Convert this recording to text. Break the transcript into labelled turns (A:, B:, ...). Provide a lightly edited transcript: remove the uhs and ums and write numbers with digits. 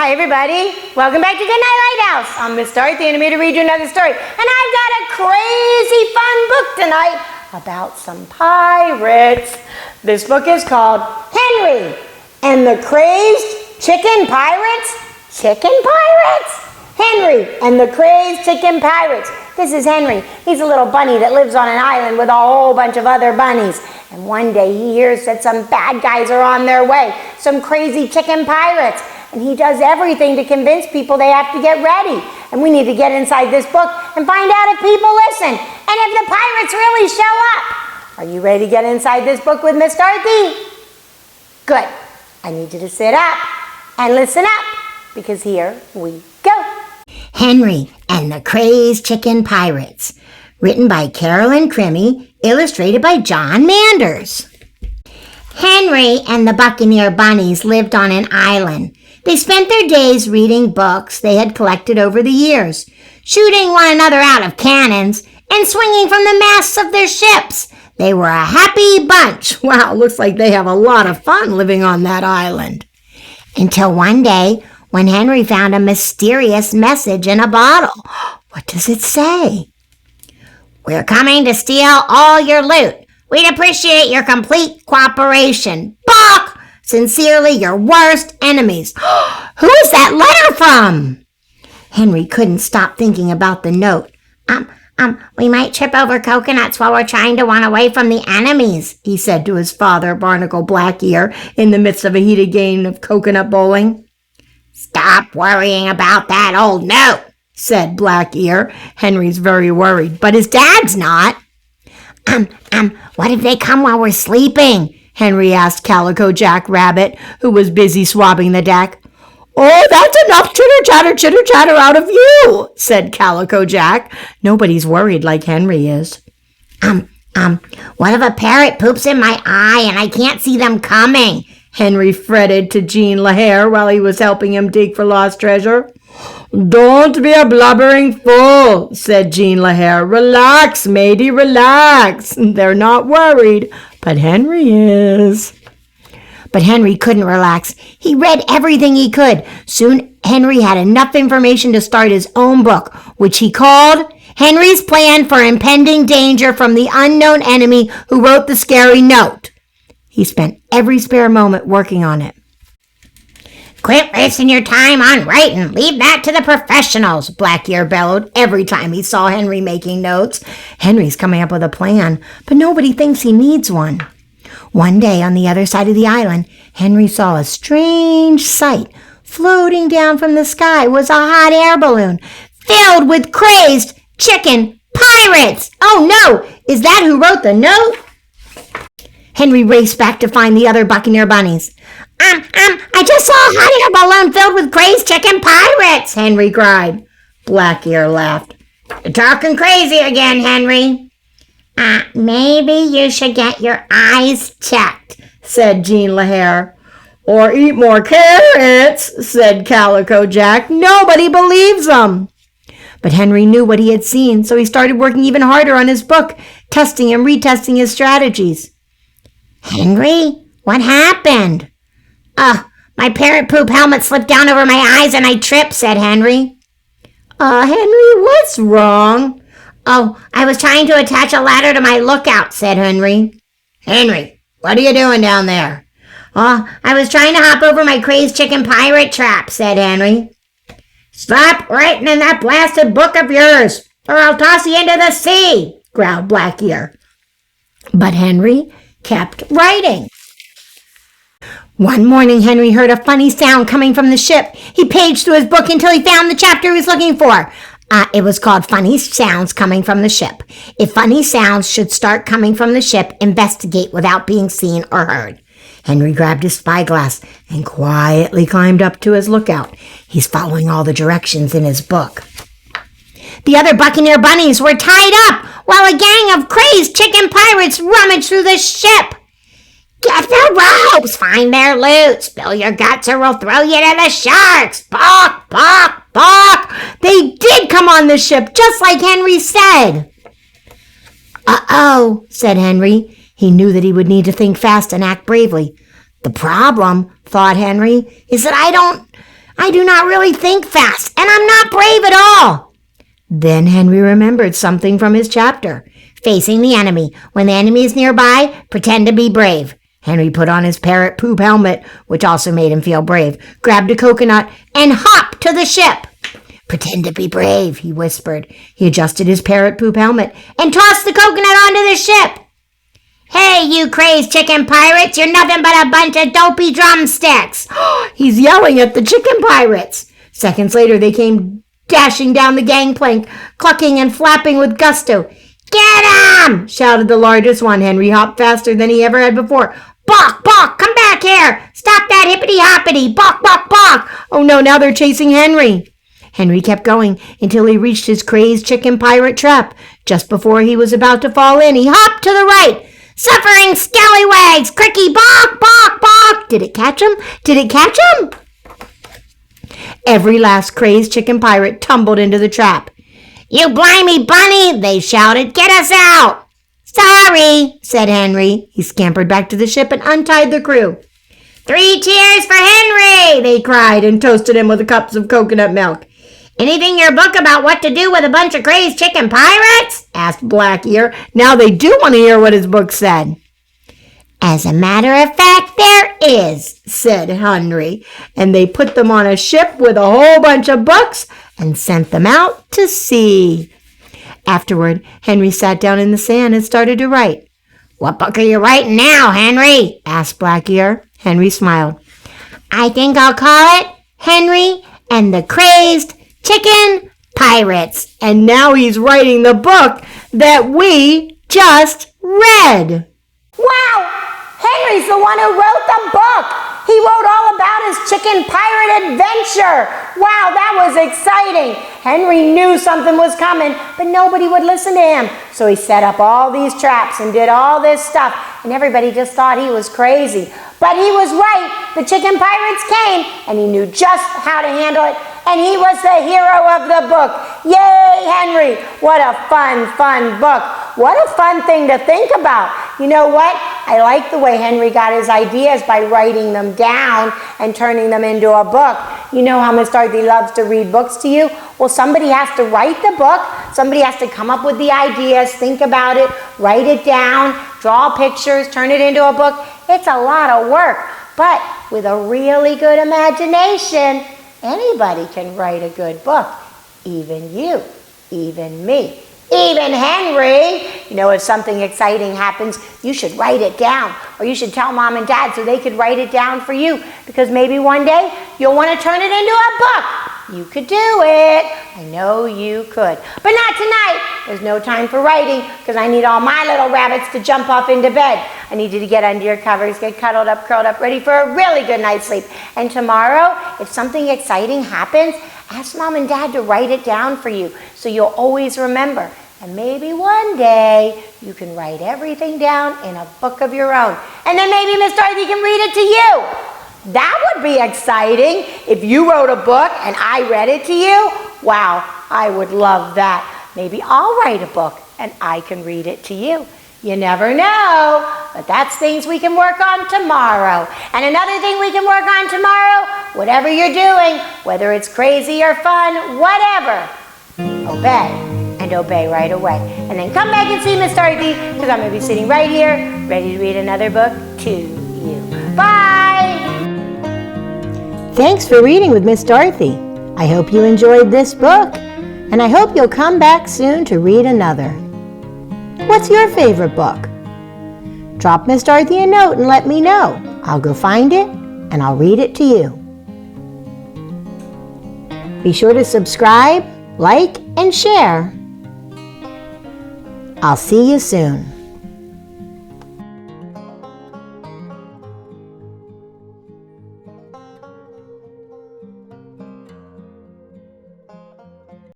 A: Hi everybody, welcome back to Goodnight Lighthouse. I'm Miss Dorothy and I'm here to read you another story. And I've got a crazy fun book tonight about some pirates. This book is called Henry and the Crazed Chicken Pirates. Chicken Pirates? Henry and the Crazed Chicken Pirates. This is Henry. He's a little bunny that lives on an island with a whole bunch of other bunnies. And one day he hears that some bad guys are on their way, some crazy chicken pirates. And he does everything to convince people they have to get ready. And we need to get inside this book and find out if people listen and if the pirates really show up. Are you ready to get inside this book with Miss Dorothy? Good. I need you to sit up and listen up because here we go.
B: Henry and the Crazed Chicken Pirates. Written by Carolyn Crimi, illustrated by John Manders. Henry and the Buccaneer Bunnies lived on an island. They spent their days reading books they had collected over the years, shooting one another out of cannons, and swinging from the masts of their ships. They were a happy bunch. Wow, looks like they have a lot of fun living on that island. Until one day, when Henry found a mysterious message in a bottle. What does it say? "We're coming to steal all your loot. We'd appreciate your complete cooperation. Buck! Sincerely, your worst enemies." Who is that letter from? Henry couldn't stop thinking about the note. We might trip over coconuts while we're trying to run away from the enemies, he said to his father, Barnacle Blackear, in the midst of a heated game of coconut bowling. "Stop worrying about that old note," said Blackear. Henry's very worried, but his dad's not. What if they come while we're sleeping?" Henry asked Calico Jack Rabbit, who was busy swabbing the deck. "Oh, that's enough chitter-chatter out of you," said Calico Jack. Nobody's worried like Henry is. What if a parrot poops in my eye and I can't see them coming?" Henry fretted to Jean LaHare while he was helping him dig for lost treasure. "Don't be a blubbering fool," said Jean LaHare. "Relax, matey, relax." They're not worried, but Henry is. But Henry couldn't relax. He read everything he could. Soon Henry had enough information to start his own book, which he called Henry's Plan for Impending Danger from the Unknown Enemy Who Wrote the Scary Note. He spent every spare moment working on it. "Quit wasting your time on writing. Leave that to the professionals," Blackear bellowed every time he saw Henry making notes. Henry's coming up with a plan, but nobody thinks he needs one. One day on the other side of the island, Henry saw a strange sight. Floating down from the sky was a hot air balloon filled with crazed chicken pirates. "Oh no, is that who wrote the note?" Henry raced back to find the other Buccaneer Bunnies. I just saw a hot air balloon filled with crazed chicken pirates," Henry cried. Blackear laughed. "You're talking crazy again, Henry." Maybe you should get your eyes checked," said Jean LaHare. "Or eat more carrots," said Calico Jack. "Nobody believes them." But Henry knew what he had seen, so he started working even harder on his book, testing and retesting his strategies. "Henry, what happened?" My parrot poop helmet slipped down over my eyes and I tripped," said Henry. Henry, what's wrong?" I was trying to attach a ladder to my lookout," said Henry. "Henry, what are you doing down there?" I was trying to hop over my crazed chicken pirate trap," said Henry. "Stop writing in that blasted book of yours, or I'll toss you into the sea," growled Blackear. But Henry kept writing. One morning, Henry heard a funny sound coming from the ship. He paged through his book until he found the chapter he was looking for. It was called Funny Sounds Coming from the Ship. If funny sounds should start coming from the ship, investigate without being seen or heard. Henry grabbed his spyglass and quietly climbed up to his lookout. He's following all the directions in his book. The other Buccaneer Bunnies were tied up while a gang of crazed chicken pirates rummaged through the ship. "Get the ropes! Find their loot! Spill your guts or we'll throw you to the sharks! Bawk, bawk, bawk!" They did come on the ship, just like Henry said. "Uh-oh," said Henry. He knew that he would need to think fast and act bravely. The problem, thought Henry, is that I do not really think fast, and I'm not brave at all. Then Henry remembered something from his chapter. Facing the enemy. When the enemy is nearby, pretend to be brave. Henry put on his parrot poop helmet, which also made him feel brave, grabbed a coconut, and hopped to the ship. Pretend to be brave, he whispered. He adjusted his parrot poop helmet and tossed the coconut onto the ship. Hey, you crazed chicken pirates, you're nothing but a bunch of dopey drumsticks. He's yelling at the chicken pirates. Seconds later, they came dashing down the gangplank, clucking and flapping with gusto. Get him! Shouted the largest one. Henry hopped faster than he ever had before. Bok, bok, come back here! Stop that hippity-hoppity! Bok, bok, bok! Oh no, now they're chasing Henry. Henry kept going until he reached his crazed chicken pirate trap. Just before he was about to fall in, he hopped to the right. Suffering scallywags! Cricky, bok, bok, bok! Did it catch him? Did it catch him? Every last crazed chicken pirate tumbled into the trap. You blimey bunny! They shouted. Get us out! Sorry, said Henry. He scampered back to the ship and untied the crew. 3 cheers for Henry! They cried and toasted him with cups of coconut milk. Anything in your book about what to do with a bunch of crazed chicken pirates? Asked Black Ear. Now they do want to hear what his book said. As a matter of fact, there is, said Henry, and they put them on a ship with a whole bunch of books and sent them out to sea. Afterward, Henry sat down in the sand and started to write. What book are you writing now, Henry? Asked Black Ear. Henry smiled. I think I'll call it Henry and the Crazed Chicken Pirates. And now he's writing the book that we just read.
A: Wow! Henry's the one who wrote the book. He wrote all about his chicken pirate adventure. Wow, that was exciting. Henry knew something was coming, but nobody would listen to him. So he set up all these traps and did all this stuff, and everybody just thought he was crazy. But he was right. The chicken pirates came, and he knew just how to handle it, and he was the hero of the book. Yay, Henry! What a fun, fun book. What a fun thing to think about. You know what? I like the way Henry got his ideas by writing them down and turning them into a book. You know how Miss Dorothy loves to read books to you? Well, somebody has to write the book. Somebody has to come up with the ideas, think about it, write it down, draw pictures, turn it into a book. It's a lot of work. But with a really good imagination, anybody can write a good book. Even you, even me. Even Henry. You know, if something exciting happens, you should write it down. Or you should tell Mom and Dad so they could write it down for you. Because maybe one day you'll want to turn it into a book. You could do it. I know you could. But not tonight. There's no time for writing because I need all my little rabbits to jump off into bed. I need you to get under your covers, get cuddled up, curled up, ready for a really good night's sleep. And tomorrow, if something exciting happens, ask Mom and Dad to write it down for you so you'll always remember. And maybe one day you can write everything down in a book of your own. And then maybe Miss Dorothy can read it to you. That would be exciting. If you wrote a book and I read it to you, wow, I would love that. Maybe I'll write a book and I can read it to you. You never know, but that's things we can work on tomorrow. And another thing we can work on tomorrow, whatever you're doing, whether it's crazy or fun, whatever, obey, and obey right away. And then come back and see Miss Dorothy, because I'm going to be sitting right here, ready to read another book to you. Bye!
B: Thanks for reading with Miss Dorothy. I hope you enjoyed this book, and I hope you'll come back soon to read another. What's your favorite book? Drop Miss Dorothy a note and let me know. I'll go find it and I'll read it to you. Be sure to subscribe, like, and share. I'll see you soon.